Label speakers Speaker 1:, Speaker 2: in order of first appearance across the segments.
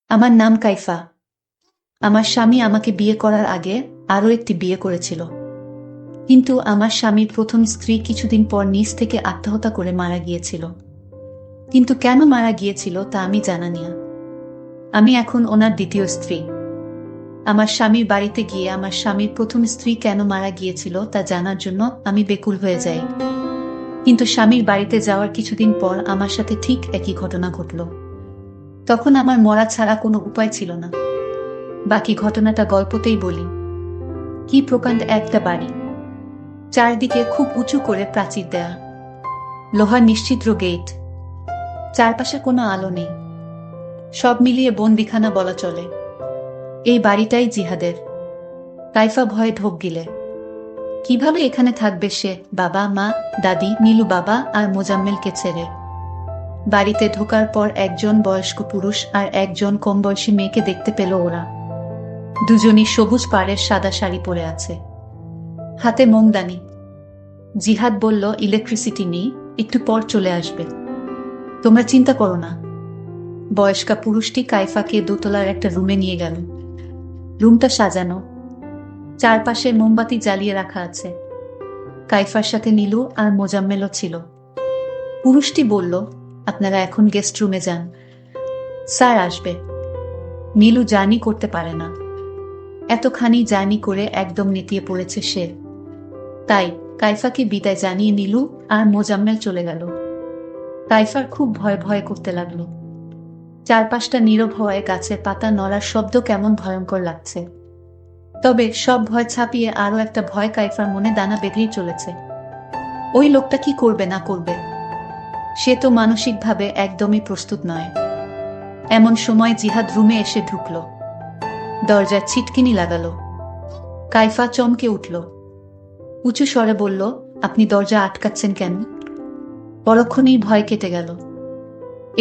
Speaker 1: আমার নাম কাইফা। আমার স্বামী আমাকে বিয়ে করার আগে আরও একটি বিয়ে করেছিল, কিন্তু আমার স্বামীর প্রথম স্ত্রী কিছুদিন পর নিজ থেকে আত্মহত্যা করে মারা গিয়েছিল। কিন্তু কেন মারা গিয়েছিল তা আমি জানা না। আমি এখন ওনার দ্বিতীয় স্ত্রী। আমার স্বামীর বাড়িতে গিয়ে আমার স্বামীর প্রথম স্ত্রী কেন মারা গিয়েছিল তা জানার জন্য আমি বেকুল হয়ে যাই। কিন্তু স্বামীর বাড়িতে যাওয়ার কিছুদিন পর আমার সাথে ঠিক একই ঘটনা ঘটল। তখন আমার মরা ছাড়া কোনো উপায় ছিল না। বাকি ঘটনাটা গল্পতেই বলি। কি প্রকাণ্ড একটা বাড়ি, চারদিকে খুব উঁচু করে প্রাচীর দেয়া, লোহার নিশ্চিদ্র গেট, চারপাশে কোনো আলো নেই, সব মিলিয়ে বন্দিখানা বলা চলে। এই বাড়িটাই জিহাদের। কাইফা ভয়ে ঢোক গিলে। কিভাবে এখানে থাকবে সে, বাবা মা, দাদি, নীলু বাবা আর মোজাম্মেলকে ছেড়ে? বাড়িতে ঢোকার পর একজন বয়স্ক পুরুষ আর একজন কম বয়সী মেয়েকে দেখতে পেল ওরা। দুজনই সবুজ পাড়ের সাদা শাড়ি পরে আছে, হাতে মোমদানি। জিহাদ বলল, ইলেকট্রিসিটি নেই, একটু পর চলে আসবে, তোমরা চিন্তা করো না। বয়স্কা পুরুষটি কাইফাকে দোতলার একটা রুমে নিয়ে গেল। রুমটা সাজানো, চারপাশে মোমবাতি জ্বালিয়ে রাখা আছে। কাইফার সাথে নীলু আর মোজাম্মেলও ছিল। পুরুষটি বলল, আপনারা এখন গেস্ট রুমে যান, স্যার আসবে। নীলু জার্নি করতে পারে না, এতখানি জার্নি করে একদম নেতিয়ে পড়েছে সে। তাই কাইফাকে বিদায় জানিয়ে নীলু আর মোজাম্মেল চলে গেল। কাইফার খুব ভয় ভয় করতে লাগলো। চারপাশটা নীরব হওয়ায় গাছের পাতা নড়ার শব্দ কেমন ভয়ঙ্কর লাগছে। তবে সব ভয় ছাপিয়ে আরও একটা ভয় কাইফার মনে দানা বেঁধেই চলেছে। ওই লোকটা কি করবে না করবে, সে তো মানসিকভাবে একদমই প্রস্তুত নয়। এমন সময় জিহাদ রুমে এসে ঢুকল, দরজার ছিটকিনি লাগালো। কাইফা চমকে উঠল, উঁচু স্বরে বলল, আপনি দরজা আটকাচ্ছেন কেন? পরক্ষণেই ভয় কেটে গেল।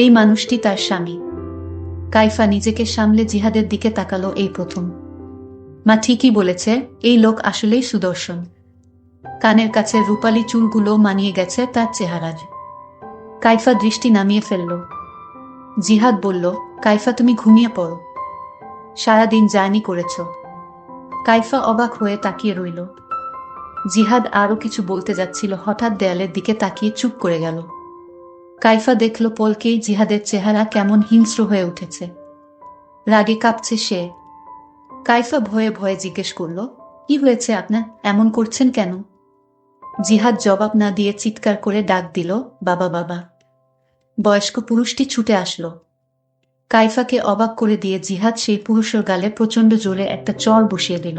Speaker 1: এই মানুষটি তার স্বামী। কাইফা নিজেকে সামলে জিহাদের দিকে তাকালো। এই প্রথম। মা ঠিকই বলেছে, এই লোক আসলেই সুদর্শন। কানের কাছে রূপালি চুলগুলো মানিয়ে গেছে তার চেহারার। কাইফা দৃষ্টি নামিয়ে ফেলল। জিহাদ বলল, কাইফা তুমি ঘুমিয়ে পড়ো, সারাদিন জার্নি করেছ। কাইফা অবাক হয়ে তাকিয়ে রইল। জিহাদ আরও কিছু বলতে যাচ্ছিল, হঠাৎ দেয়ালের দিকে তাকিয়ে চুপ করে গেল। কাইফা দেখল পলকেই জিহাদের চেহারা কেমন হিংস্র হয়ে উঠেছে, রাগে কাঁপছে সে। কাইফা ভয়ে ভয়ে জিজ্ঞেস করল, কি হয়েছে আপনার, এমন করছেন কেন? জিহাদ জবাব না দিয়ে চিৎকার করে ডাক দিল, বাবা বাবা। বয়স্ক পুরুষটি ছুটে আসলো। কাইফাকে অবাক করে দিয়ে জিহাদ সেই পুরুষের গালে প্রচণ্ড জোরে একটা চড় বসিয়ে দিল।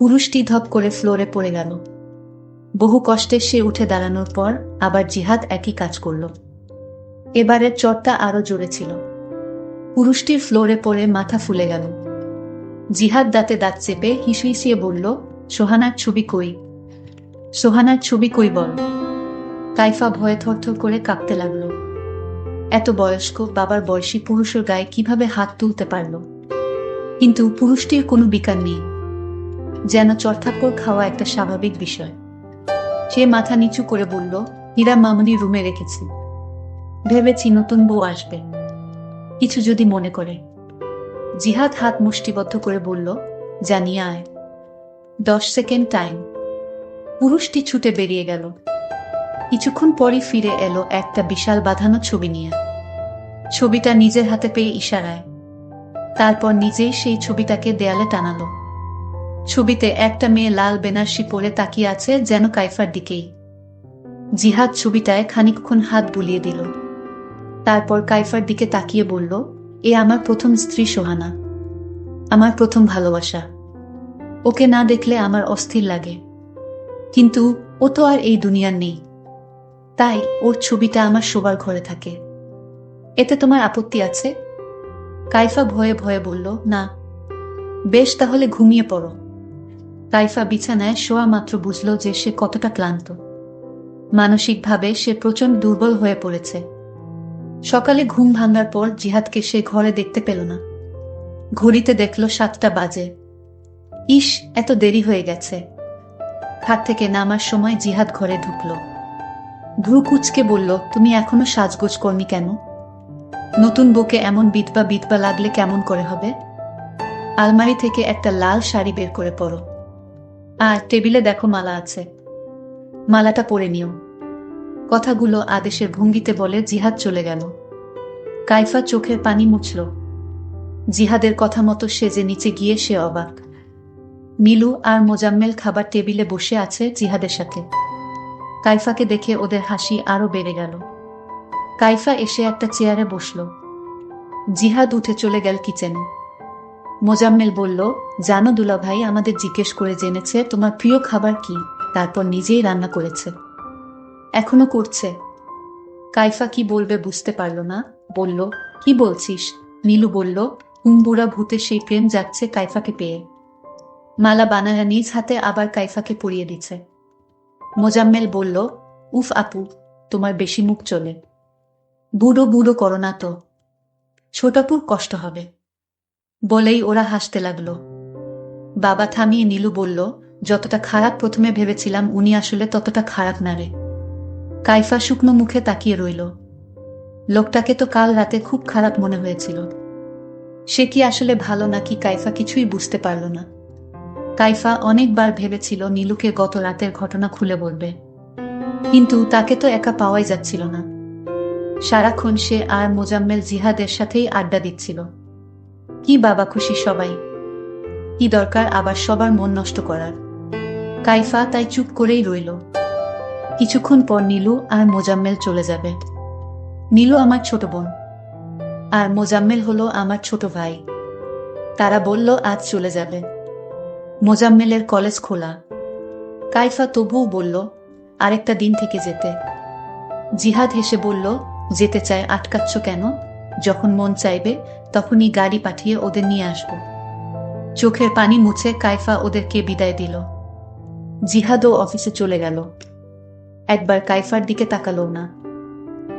Speaker 1: পুরুষটি ধপ করে ফ্লোরে পড়ে গেল। বহু কষ্টে সে উঠে দাঁড়ানোর পর আবার জিহাদ একই কাজ করল। এবারের চড়টা আরো জোরে ছিল। পুরুষটির ফ্লোরে পড়ে মাথা ফুলে গেল। জিহাদ দাঁতে দাঁত চেপে হিসিয়ে বলল, সোহানার ছবি কই? সোহানার ছবি কই বল। কাইফা ভয়ে থরথর করে কাঁপতে লাগল। এত বয়স্ক বাবার বয়সী পুরুষের গায়ে কিভাবে হাত তুলতে পারল? কিন্তু পুরুষটির কোনো বিকার নেই, যেন চড়থাপ্পড় খাওয়া একটা স্বাভাবিক বিষয়। সে মাথা নিচু করে বলল, হীরা মামুনি রুমে রেখেছি, ভেবেছি নতুন বউ আসবে, কিছু যদি মনে করে। জিহাদ হাত মুষ্টিবদ্ধ করে বলল, জানিয়ে আয়। 10 সেকেন্ড টাইম। পুরুষটি ছুটে বেরিয়ে গেল। কিছুক্ষণ পরই ফিরে এলো একটা বিশাল বাঁধানো ছবি নিয়ে। ছবিটা নিজের হাতে পেয়ে ইশারায়, তারপর নিজেই সেই ছবিটাকে দেয়ালে টানালো। ছবিতে একটা মেয়ে লাল বেনারসি পরে তাকিয়ে আছে, যেন কাইফার দিকেই। জিহাদ ছবিটায় খানিকক্ষণ হাত বুলিয়ে দিল, তারপর কাইফার দিকে তাকিয়ে বলল, এ আমার প্রথম স্ত্রী সোহানা, আমার প্রথম ভালোবাসা। ওকে না দেখলে আমার অস্থির লাগে, কিন্তু ও তো আর এই দুনিয়ার নেই, তাই ওর ছবিটা আমার শোবার ঘরে থাকে। এতে তোমার আপত্তি আছে? কাইফা ভয়ে ভয়ে বলল, না। বেশ, তাহলে ঘুমিয়ে পড়ো। কাইফা বিছানায় শোয়া মাত্র বুঝল যে সে কতটা ক্লান্ত। মানসিকভাবে সে প্রচণ্ড দুর্বল হয়ে পড়েছে। সকালে ঘুম ভাঙার পর জিহাদকে সে ঘরে দেখতে পেল না। ঘড়িতে দেখল 7টা বাজে। ইস, এত দেরি হয়ে গেছে। খাট থেকে নামার সময় জিহাদ ঘরে ঢুকল। ভ্রু কুঁচকে বলল, তুমি এখনো সাজগোজ করনি কেন? নতুন বউকে এমন বিধবা বিধবা লাগলে কেমন করে হবে? আলমারি থেকে একটা লাল শাড়ি বের করে পরো। আর টেবিলে দেখো মালা আছে, মালাটা পরে নিও। কথাগুলো আদেশের ভঙ্গিতে বলে জিহাদ চলে গেল। কাইফা চোখের পানি মুছল। জিহাদের কথা মতো সেজে নিচে গিয়ে সে অবাক। নীলু আর মোজাম্মেল খাবার টেবিলে বসে আছে জিহাদের সাথে। কাইফাকে দেখে ওদের হাসি আরো বেড়ে গেল। কাইফা এসে একটা চেয়ারে বসল। জিহাদ উঠে চলে গেল কিচেনে। মোজাম্মেল বলল, জানো দুলাভাই আমাদের জিজ্ঞেস করে জেনেছে তোমার প্রিয় খাবার কি, তারপর নিজেই রান্না করেছে। এখনো করছে। কাইফা কি বলবে বুঝতে পারল না, বলল, কি বলছিস? নীলু বলল, হুমবুড়া ভূতে সেই প্রেম যাচ্ছে কাইফাকে পেয়ে। মালা বানানা নিজ হাতে আবার কাইফাকে পরিয়ে দিচ্ছে। মোজাম্মেল বলল, উফ আপু, তোমার বেশি মুখ চলে। বুড়ো বুড়ো করো না তো, ছোটাপুর কষ্ট হবে। বলেই ওরা হাসতে লাগলো। বাবা থামিয়ে নীলু বলল, যতটা খারাপ প্রথমে ভেবেছিলাম উনি আসলে ততটা খারাপ না রে। কাইফা শুকনো মুখে তাকিয়ে রইল। লোকটাকে তো কাল রাতে খুব খারাপ মনে হয়েছিল। সে কি আসলে ভালো নাকি কাইফা কিছুই বুঝতে পারল না। কাইফা অনেকবার ভেবেছিল নীলুকে গত রাতের ঘটনা খুলে বলবে, কিন্তু তাকে তো একা পাওয়াই যাচ্ছিল না। সারাক্ষণ সে আর মোজাম্মেল জিহাদের সাথেই আড্ডা দিচ্ছিল। কি বাবা খুশি সবাই, কি দরকার আবার সবার মন নষ্ট করার। কাইফা তাই চুপ করেই রইল। কিছুক্ষণ পর নীলু আর মোজাম্মেল চলে যাবে। নীলু আমার ছোট বোন, আর মোজাম্মেল হলো আমার ছোট ভাই। তারা বলল আজ চলে যাবে। মোজাম্মেলের কলেজ খোলা। কাইফা তবুও বলল, আরেকটা দিন থেকে যেতে। জিহাদ হেসে বলল, যেতে চায় আটকাচ্ছ কেন? যখন মন চাইবে তখনই গাড়ি পাঠিয়ে ওদের নিয়ে আসব। চোখের পানি মুছে কাইফা ওদেরকে বিদায় দিল। জিহাদও অফিসে চলে গেল। একবার কাইফার দিকে তাকালো না।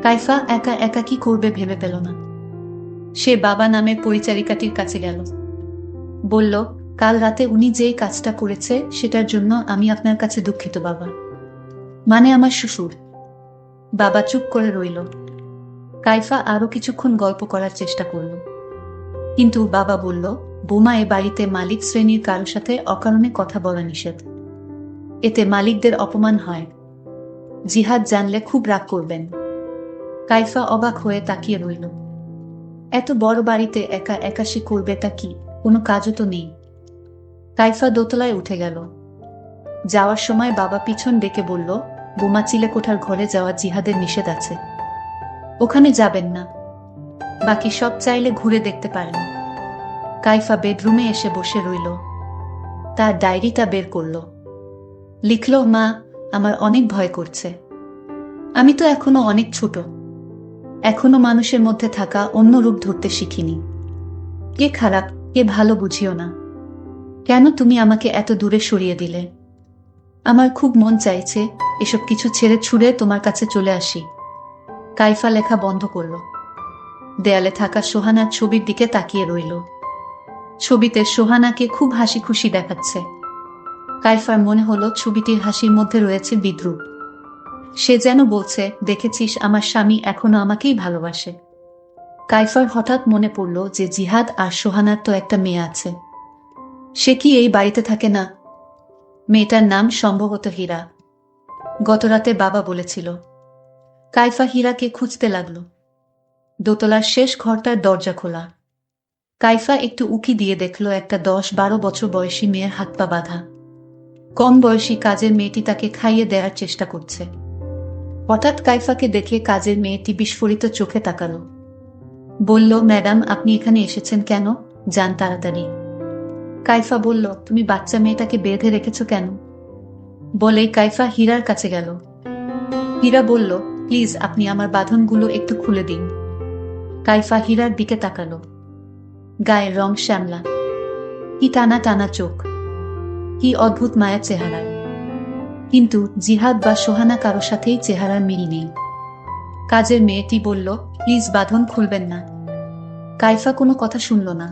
Speaker 1: কাইফা একা একা কি করবে ভেবে পেল না। সে বাবা নামের পরিচারিকাটির কাছে গেল। বলল, কাল রাতে উনি যেই কাজটা করেছে সেটার জন্য আমি আপনার কাছে দুঃখিত বাবা। মানে আমার শ্বশুর। বাবা চুপ করে রইল। কাইফা আরো কিছুক্ষণ গল্প করার চেষ্টা করল, কিন্তু বাবা বলল, বোমা এ বাড়িতে মালিক শ্রেণীর কারো সাথে অকারণে কথা বলা নিষেধ। এতে মালিকদের অপমান হয়। জিহাদ জানলে খুব রাগ করবেন। কাইফা অবাক হয়ে তাকিয়ে রইল। এত বড় বাড়িতে একা একা সে করবেটা কি? কোনো কাজও তো নেই। কাইফা দোতলায় উঠে গেল। যাওয়ার সময় বাবা পিছন ডেকে বলল, বোমা চিলেকোঠার ঘরে যাওয়া জিহাদের নিষেধ আছে, ওখানে যাবেন না। বাকি সব চাইলে ঘুরে দেখতে পারেন। কাইফা বেডরুমে এসে বসে রইল। তার ডায়েরিটা বের করল। লিখল, মা, আমার অনেক ভয় করছে। আমি তো এখনো অনেক ছোট, এখনো মানুষের মধ্যে থাকা অন্য রূপ ধরতে শিখিনি। কে খারাপ কে ভালো বুঝিও না। কেন তুমি আমাকে এত দূরে সরিয়ে দিলে? আমার খুব মন চাইছে এসব কিছু ছেড়ে ছুড়ে তোমার কাছে চলে আসি। কাইফা লেখা বন্ধ করল। দেয়ালে থাকা সোহানার ছবির দিকে তাকিয়ে রইল। ছবিতে সোহানাকে খুব হাসি খুশি দেখাচ্ছে। কাইফার মনে হলো ছবিটির হাসির মধ্যে রয়েছে বিদ্রুপ। সে যেন বলছে, দেখেছিস আমার স্বামী এখনো আমাকেই ভালোবাসে। কাইফার হঠাৎ মনে পড়ল যে জিহাদ আর সোহানার তো একটা মেয়ে আছে। সে কি এই বাড়িতে থাকে না? মেয়েটার নাম সম্ভবত হীরা। গতরাতে বাবা বলেছিল। কাইফা হীরাকে খুঁজতে লাগল। দোতলার শেষ ঘরটার দরজা খোলা। কাইফা একটু উকি দিয়ে দেখল একটা 10-12 বছর বয়সী মেয়ের হাত পা বাঁধা। কম বয়সী কাজের মেয়েটি তাকে খাইয়ে দেওয়ার চেষ্টা করছে। হঠাৎ কাইফাকে দেখে কাজের মেয়েটি বিস্ফোরিত চোখে তাকালো। বলল, ম্যাডাম আপনি এখানে এসেছেন কেন? যান তাড়াতাড়ি। কাইফা বলল, তুমি বাচ্চা মেয়েটাকে বেঁধে রেখেছ কেন? বলেই কাইফা হীরার কাছে গেল। হীরা বলল, প্লিজ আপনি আমার বাঁধনগুলো একটু খুলে দিন। কাইফা হীরার দিকে তাকালো। গায়ের রং শ্যামলা, কি টানা টানা চোখ, কি অদ্ভুত মায়া চেহারা। কিন্তু জিহাদ বা সোহানা কারো সাথেই চেহারার মিল নেই। কাজের মেয়েটি বলল, প্লিজ বাঁধন খুলবেন না। কাইফা কোনো কথা শুনল না।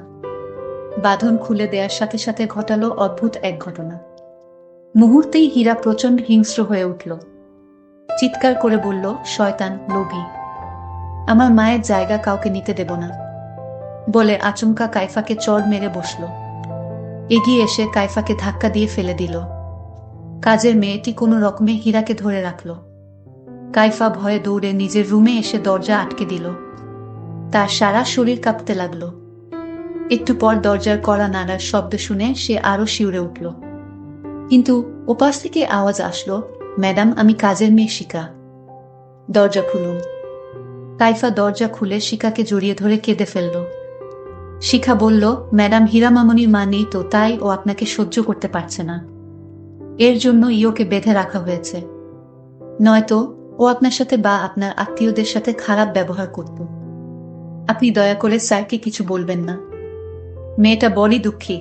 Speaker 1: বাঁধন খুলে দেওয়ার সাথে সাথে ঘটালো অদ্ভুত এক ঘটনা। মুহূর্তেই হীরা প্রচণ্ড হিংস্র হয়ে উঠল। চিৎকার করে বলল, শয়তান, লোভী। আমার মায়ের জায়গা কাউকে নিতে দেব না বলে আচমকা কাইফাকে চড় মেরে বসল। এগিয়ে এসে কাইফাকে ধাক্কা দিয়ে ফেলে দিল। কাজের মেয়েটি কোনো রকমে হীরাকে ধরে রাখল। কাইফা ভয়ে দৌড়ে নিজের রুমে এসে দরজা আটকে দিল। তার সারা শরীর কাঁপতে লাগল। একটু পর দরজার কড়া নাড়ার শব্দ শুনে সে আরো শিউরে উঠল। কিন্তু ওপাশ থেকে আওয়াজ আসলো, ম্যাডাম, আমি কাজের মেয়ে শিখা, দরজা খুলুন। কাইফা দরজা খুলে শিখাকে জড়িয়ে ধরে কেঁদে ফেলল। শিখা বলল, ম্যাডাম, হীরা মামনির মা নেই তো, তাই ও আপনাকে সহ্য করতে পারছে না। এর জন্য ওকে বেঁধে রাখা হয়েছে, নয়তো ও আপনার সাথে বা আপনার আত্মীয়দের সাথে খারাপ ব্যবহার করত। আপনি দয়া করে স্যারকে কিছু বলবেন না, মেয়েটা বড়ই দুঃখী।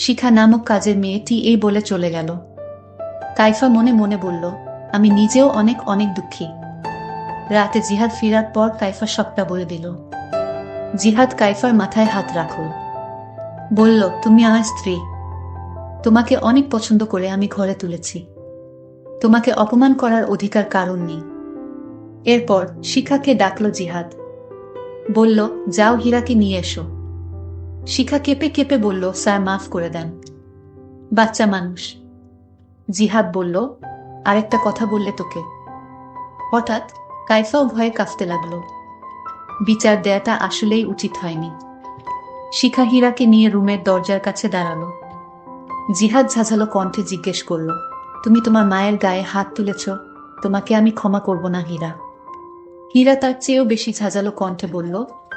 Speaker 1: শিখা নামক কাজের মেয়েটি এই বলে চলে গেল। কাইফা মনে মনে বলল, আমি নিজেও অনেক অনেক দুঃখী। রাতে জিহাদ ফিরার পর কাইফা সবটা বলে দিল। জিহাদ কাইফার মাথায় হাত রাখল, বলল, তুমি আমার স্ত্রী, তোমাকে অনেক পছন্দ করে আমি ঘরে তুলেছি, তোমাকে অপমান করার অধিকার কারণ নেই। এরপর শিখাকে ডাকল জিহাদ, বলল, যাও হীরাকে নিয়ে এসো। শিখা কেঁপে কেঁপে বলল, স্যার, মাফ করে দেন, বাচ্চা মানুষ। জিহাদ বলল, আরেকটা কথা বললে তোকে। হঠাৎ কাইফাও ভয়ে কাঁপতে লাগলো। বিচার দেয়াটা আসলেই উচিত হয়নি। শিখা হীরাকে নিয়ে রুমের দরজার কাছে দাঁড়ালো। জিহাদ ঝাঁঝালো কণ্ঠে জিজ্ঞেস করল, তুমি তোমার মায়ের গায়ে হাত তুলেছ, তোমাকে আমি ক্ষমা করব না হীরা। হীরা তার চেয়েও বেশি ঝাঁঝালো কণ্ঠে বলল,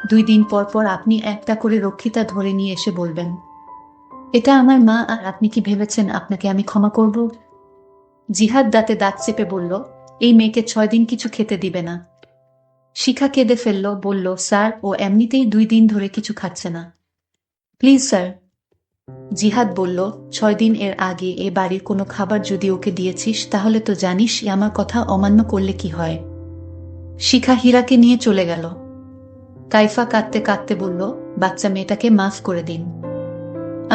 Speaker 1: 2 দিন পর পর আপনি একটা করে রক্ষিতা ধরে নিয়ে এসে বলবেন এটা আমার মা, আর আপনি কি ভেবেছেন আপনাকে আমি ক্ষমা করব? জিহাদ দাঁতে দাঁত চেপে বলল, এই মেয়েকে 6 দিন কিছু খেতে দিবে না। শিখা কেঁদে ফেলল, বলল, স্যার, ও এমনিতেই 2 দিন ধরে কিছু খাচ্ছে না, প্লিজ স্যার। জিহাদ বলল, 6 দিন এর আগে এ বাড়ির কোনো খাবার যদি ওকে দিয়েছিস তাহলে তো জানিস আমার কথা অমান্য করলে কি হয়। শিখা হীরাকে নিয়ে চলে গেল। কাইফা কাঁদতে কাঁদতে বলল, বাচ্চা মেয়েটাকে মাফ করে দিন,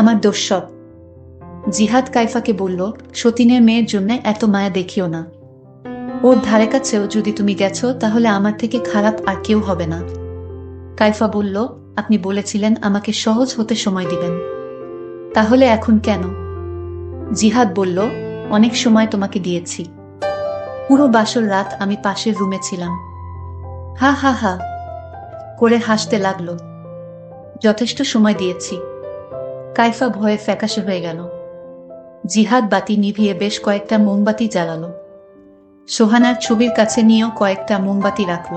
Speaker 1: আমার দোষ সব। জিহাদ কাইফাকে বলল, সতীনের মেয়ের জন্য এত মায়া দেখিও না, ওর ধারে কাছেও যদি তুমি গেছো তাহলে আমার থেকে খারাপ আর কেউ হবে না। কাইফা বলল, আপনি বলেছিলেন আমাকে সহজ হতে সময় দিবেন, তাহলে এখন কেন? জিহাদ বলল, অনেক সময় তোমাকে দিয়েছি, পুরো বাসর রাত আমি পাশের রুমে ছিলাম। হা হা হা করে হাসতে লাগলো। যথেষ্ট সময় দিয়েছি। কাইফা ভয়ে ফ্যাকাশে হয়ে গেল। জিহাদ বাতি নিভিয়ে বেশ কয়েকটা মোমবাতি জ্বালালো। সোহানার ছবির কাছে নিয়েও কয়েকটা মোমবাতি রাখল।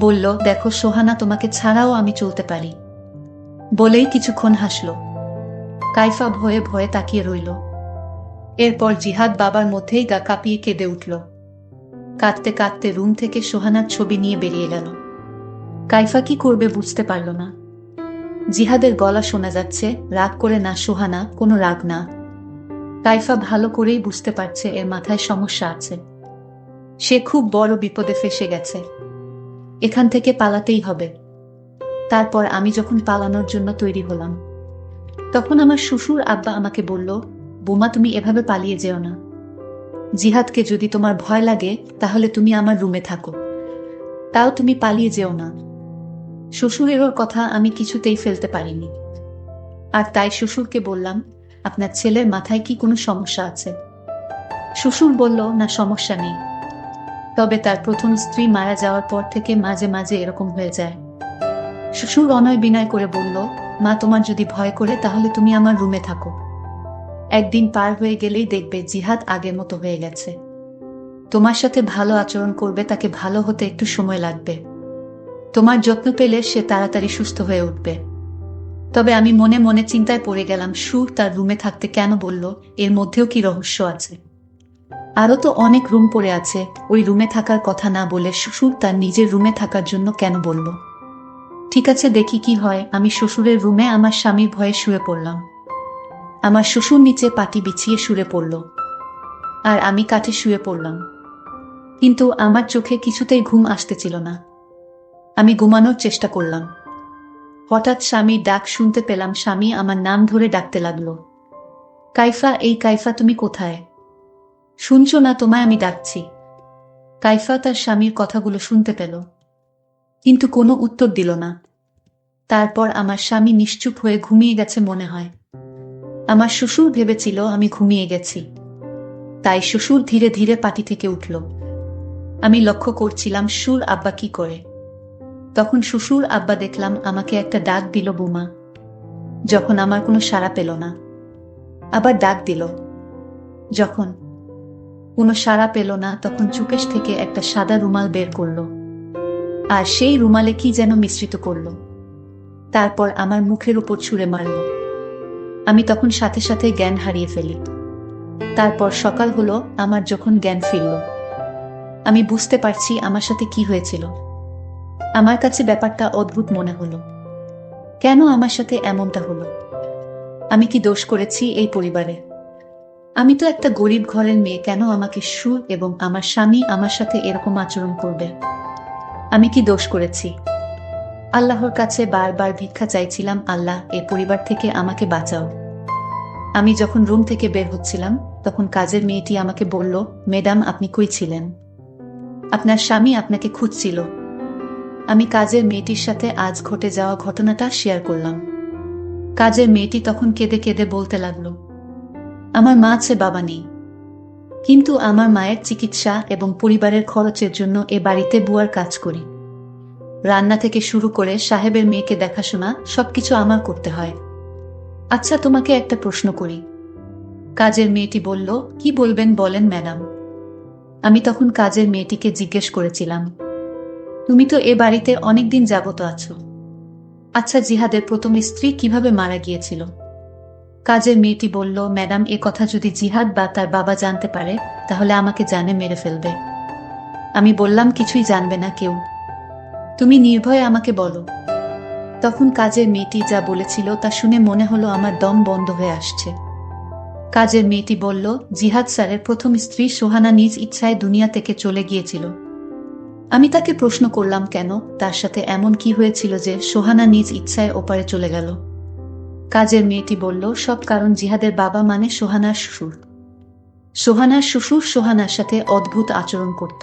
Speaker 1: বলল, দেখো সোহানা, তোমাকে ছাড়াও আমি চলতে পারি। বলেই কিছুক্ষণ হাসল। কাইফা ভয়ে ভয়ে তাকিয়ে রইল। এরপর জিহাদ বাবার মধ্যেই গা কাঁপিয়ে কেঁদে উঠল। কাঁদতে কাঁদতে রুম থেকে সোহানার ছবি নিয়ে বেরিয়ে গেল। কাইফা কি করবে বুঝতে পারল না। জিহাদের গলা শোনা যাচ্ছে, রাগ করে না সোহানা, কোনো রাগ না। কাইফা ভালো করেই বুঝতে পারছে এর মাথায় সমস্যা আছে, সে খুব বড় বিপদে ফেসে গেছে, এখান থেকে পালাতেই হবে। তারপর আমি যখন পালানোর জন্য তৈরি হলাম তখন আমার শ্বশুর আব্বা আমাকে বলল, বোমা, তুমি এভাবে পালিয়ে যেও না। জিহাদকে যদি তোমার ভয় লাগে তাহলে তুমি আমার রুমে থাকো, তাও তুমি পালিয়ে যেও না। শ্বশুরেরও কথা আমি কিছুতেই ফেলতে পারিনি, আর তাই শ্বশুরকে বললাম, আপনার ছেলের মাথায় কি কোনো সমস্যা আছে? শ্বশুর বলল, না, সমস্যা নেই, তবে তার প্রথম স্ত্রী মারা যাওয়ার পর থেকে মাঝে মাঝে এরকম হয়ে যায়। শ্বশুর অনয় বিনয় করে বলল, মা, তোমার যদি ভয় করে তাহলে তুমি আমার রুমে থাকো। একদিন পার হয়ে গেলেই দেখবে জিহাদ আগের মতো হয়ে গেছে। তোমার সাথে ভালো আচরণ করবে, তাকে ভালো হতে একটু সময় লাগবে। তোমার যত্ন পেলে সে তাড়াতাড়ি সুস্থ হয়ে উঠবে। তবে আমি মনে মনে চিন্তায় পড়ে গেলাম, সুর তার রুমে থাকতে কেন বলল? এর মধ্যেও কি রহস্য আছে? আরও তো অনেক রুম পড়ে আছে, ওই রুমে থাকার কথা না বলে শ্বশুর তার নিজের রুমে থাকার জন্য কেন বলল? ঠিক আছে, দেখি কি হয়। আমি শ্বশুরের রুমে আমার স্বামীর ভয়ে শুয়ে পড়লাম। আমার শ্বশুর নিচে পাটি বিছিয়ে শুয়ে পড়ল, আর আমি কাঠে শুয়ে পড়লাম। কিন্তু আমার চোখে কিছুতেই ঘুম আসতেছিল না। আমি ঘুমানোর চেষ্টা করলাম। হঠাৎ স্বামীর ডাক শুনতে পেলাম। স্বামী আমার নাম ধরে ডাকতে লাগলো, কাইফা, এই কাইফা, তুমি কোথায়? শুনছো না তোমায় আমি ডাকছি? কাইফা তার স্বামীর কথাগুলো শুনতে পেল। কিন্তু কোনো উত্তর দিল না। তারপর আমার স্বামী নিশ্চুপ হয়ে ঘুমিয়ে গেছে মনে হয়। আমার শ্বশুর ভেবেছিল আমি ঘুমিয়ে গেছি, তাই শ্বশুর ধীরে ধীরে পাটি থেকে উঠল। আমি লক্ষ্য করছিলাম সুর আব্বা কি করে। তখন শ্বশুর আব্বা দেখলাম আমাকে একটা ডাক দিল, বুমা। যখন আমার কোনো সাড়া পেল না, আবার ডাক দিল। যখন কোনো সাড়া পেল না, তখন চুপেশ থেকে একটা সাদা রুমাল বের করলো, আর সেই রুমালে কি যেন মিশ্রিত করলো। তারপর আমার মুখের উপর ছুঁড়ে মারল। আমি তখন সাথে সাথে জ্ঞান হারিয়ে ফেলি। তারপর সকাল হলো, আমার যখন জ্ঞান ফিরল, আমি বুঝতে পারছি আমার সাথে কি হয়েছিল। আমার কাছে ব্যাপারটা অদ্ভুত মনে হলো। কেন আমার সাথে এমনটা হলো? আমি কি দোষ করেছি এই পরিবারে? আমি তো একটা গরিব ঘরের মেয়ে, কেন আমাকে সুর এবং আমার স্বামী আমার সাথে এরকম আচরণ করবে? আমি কি দোষ করেছি? আল্লাহর কাছে বারবার ভিক্ষা চাইছিলাম, আল্লাহ, এ পরিবার থেকে আমাকে বাঁচাও। আমি যখন রুম থেকে বের হচ্ছিলাম, তখন কাজের মেয়েটি আমাকে বলল, ম্যাডাম, আপনি কই ছিলেন? আপনার স্বামী আপনাকে খুঁজছিল। আমি কাজের মেয়েটির সাথে আজ ঘটে যাওয়া ঘটনাটা শেয়ার করলাম। কাজের মেয়েটি তখন কেঁদে কেঁদে বলতে লাগলো, আমার মা আছে, বাবা নেই, কিন্তু আমার মায়ের চিকিৎসা এবং পরিবারের খরচের জন্য এ বাড়িতে বুয়ার কাজ করি। রান্না থেকে শুরু করে সাহেবের মেয়েকে দেখাশোনা সবকিছু আমার করতে হয়। আচ্ছা, তোমাকে একটা প্রশ্ন করি। কাজের মেয়েটি বলল, কি বলবেন বলেন ম্যাডাম। আমি তখন কাজের মেয়েটিকে জিজ্ঞেস করেছিলাম, তুমি তো এ বাড়িতে অনেকদিন যাবত আছো। আচ্ছা, জিহাদের প্রথম স্ত্রী কিভাবে মারা গিয়েছিল? কাজের মেয়েটি বলল, ম্যাডাম, এ কথা যদি জিহাদ বা তার বাবা জানতে পারে, তাহলে আমাকে জানে মেরে ফেলবে। আমি বললাম, কিছুই জানবে না কেউ, তুমি নির্ভয়ে আমাকে বলো। তখন কাজের মেয়েটি যা বলেছিল তা শুনে মনে হলো আমার দম বন্ধ হয়ে আসছে। কাজের মেয়েটি বলল, জিহাদ স্যারের প্রথম স্ত্রী সোহানা নিজ ইচ্ছায় দুনিয়া থেকে চলে গিয়েছিল। আমি তাকে প্রশ্ন করলাম, কেন, তার সাথে এমন কি হয়েছিল যে সোহানা নিজ ইচ্ছায় ওপারে চলে গেল? কাজের মেয়েটি বলল, সব কারণ জিহাদের বাবা মানে সোহানার শ্বশুর। সোহানার শ্বশুর সোহানার সাথে অদ্ভুত আচরণ করত।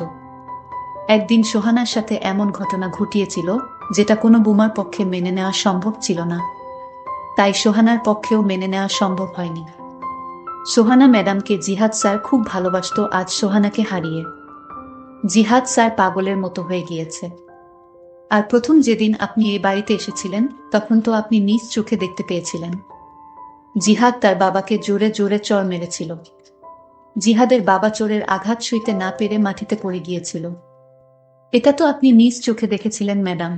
Speaker 1: একদিন সোহানার সাথে এমন ঘটনা ঘটিয়েছিল যেটা কোনো বুমার পক্ষে মেনে নেওয়া সম্ভব ছিল না, তাই সোহানার পক্ষেও মেনে নেওয়া সম্ভব হয়নি। সোহানা ম্যাডামকে জিহাদ স্যার খুব ভালোবাসত, আজ সোহানাকে হারিয়ে জিহাদ স্যার পাগলের মতো হয়ে গিয়েছে। আর প্রথম যেদিন আপনি এই বাড়িতে এসেছিলেন, তখন তো আপনি নিজ চোখে দেখতে পেয়েছিলেন জিহাদ তার বাবাকে জোরে জোরে চড় মেরেছিল। জিহাদের বাবা চোরের আঘাত সইতে না পেরে মাটিতে পড়ে গিয়েছিল। এটা তো আপনি নিজ চোখে দেখেছিলেন ম্যাডাম।